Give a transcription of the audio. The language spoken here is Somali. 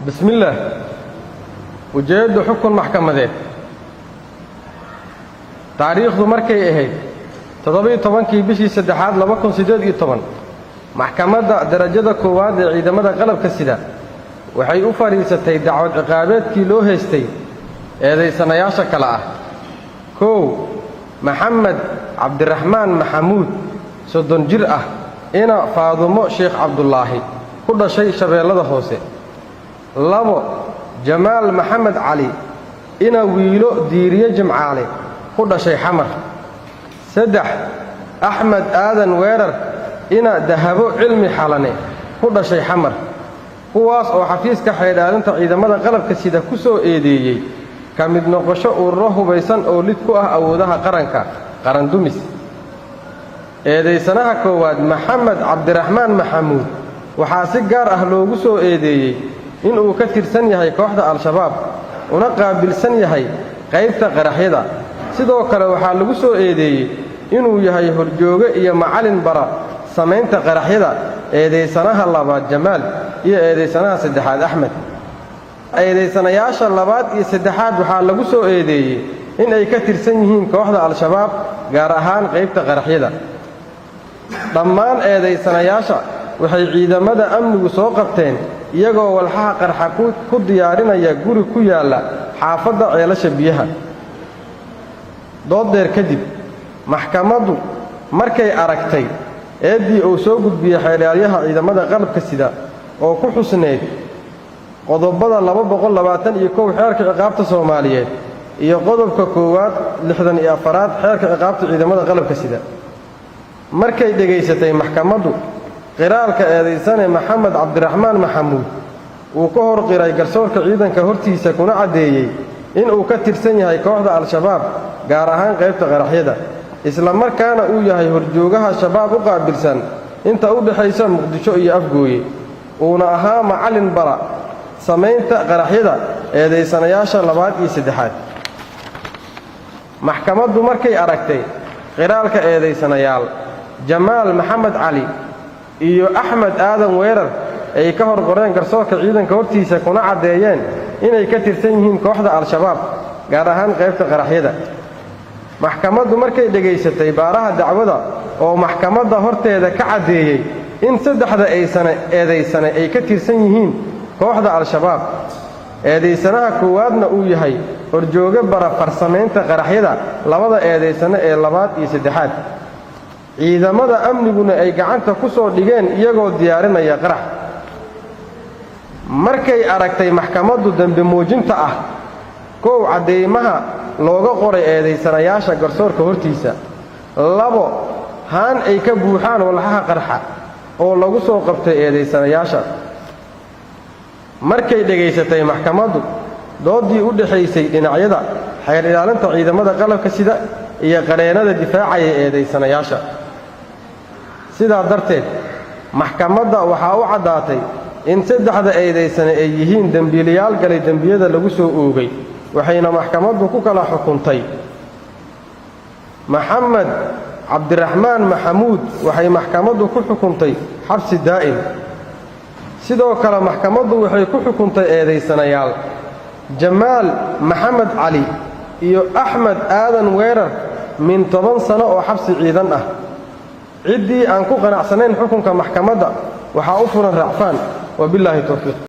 بسم الله وجد حكم محكمة تاريخ مركي إهيد تضبي طبعا كي بشي سدحات لما كن سداد يطبعا محكمة درجة كواد عندما قلب كسدا وحي أفريستي دعوة عقابات كيلو هستي هذه سنياشة كلا كو محمد عبد الرحمن محمود صدن جرأة إنا فاضمو شيخ عبد الله كل شيء شبه لدى خوسي لابو جمال محمد علي إنا ويلو ديرية جمعالي كل شيء حمر سدح أحمد آذن ويرر إنا ذهبو علمي حالاني كل شيء حمر kuwaas oo xafiiska xeydaalinta ciidamada qalabka sida ku soo eedeeyay kamid noqosho ururo hubaysan oo lid ku ah awoodaha qaran dumis eedeysanaha koowaad maxamed cabdiraxmaan maxamuud waxaa si gaar ah loogu soo eedeeyay in uu ka tirsan yahay kooxda al-shabaab una qaabilsan yahay qaybta qaraxyada sidoo kale waxaa lagu soo eedeeyay inuu yahay horjooge iyo macalin bara samaynta qaraxyada eedeysanaha labaad jamaal iyo eedeysanaha saddexaad axmed eedeysanayaasha labaad iyo saddexaad waxaa lagu soo eedeeyay in ay ka tirsan yihiin kooxda al-shabaab gaar ahaan qaybta qaraxyada dhammaan eedeysanayaasha waxay ciidamada amnigu soo qabteen iyagoo walxaha qarxa ku diyaarinaya guri ku yaala xaafadda ceelasha biyaha doodeer kadib maxkamaddu markay aragtay eedii uu soo gudbiyay xeelaalyaha ciidamada qalabka sida oo ku xusneed qodobada 221 xeerka ciqaabta Soomaaliyeed iyo qodobka koowaad 64 xeerka ciqaabta ciidamada qalabka sida markay dhageysatay maxkamaddu qiraalka eedeysane maxamed cabdiraxmaan maxamuud uu ka hor qiray garsoorka ciidanka hortiisa kuna cadeeyay in uu ka tirsan yahay kooxda al-shabaab gaar ahaan qaybta qaraxyada isla markaana uu yahay horjoogaha shabaab u qaabilsan inta u dhaxaysa muqdisho iyo afgooye uuna ahaa macalin bara samaynta qaraxyada eedeysanayaasha labaad iyo saddexaad maxkamaddu markay aragtay qiraalka eedeysanayaal jamaal maxamed cali iyo axmed aadan weerar ay ka hor qoreen garsoorka ciidanka hortiisa kuna cadeeyeen inay ka tirsan yihiin kooxda al-shabaab gaar ahaan qaybta qaraxyada maxkamaddu markay dhageysatay baaraha dacwada oo maxkamadda horteeda ka cadeeyay in saddexda eedeysane ay ka tirsan yihiin kooxda al-shabaab eedeysanaha koowaadna uu yahay horjooge bara farsamaynta qaraxyada labada eedeysane ee labaad iyo saddexaad ciidamada amniguna ay gacanta ku soo dhigeen iyagoo diyaarinaya qarax markay aragtay maxkamaddu dambe muujinta ah koow cadeymaha looga qoray eedeysanayaasha garsoorka hortiisa labo haan ay ka buuxaan walxaha qarxa oo lagu soo qabtay eedeysanayaasha markay dhageysatay maxkamaddu doodii u dhaxaysay dhinacyada xeer ilaalinta ciidamada qalabka sida iyo qareenada difaacaya eedeysanayaasha sidaa darteed maxkamadda waxaa u caddaatay in saddexda eedeysane ay yihiin dembiilayaal galay dembiyada lagu soo oogay waxayna maxkamaddu ku kala xukuntay maxamed cabdiraxmaan maxamuud waxay maxkamaddu ku xukuntay xabsi daa'im sidoo kale maxkamaddu waxay ku xukuntay eedeysanayaal jamaal maxamed cali iyo axmed aadan weerar min 10 sano oo xabsi ciidan ah ciddii aan ku qanacsanayn xukunka maxkamadda waxaa u furan racfaan wabilaahi tawfiiq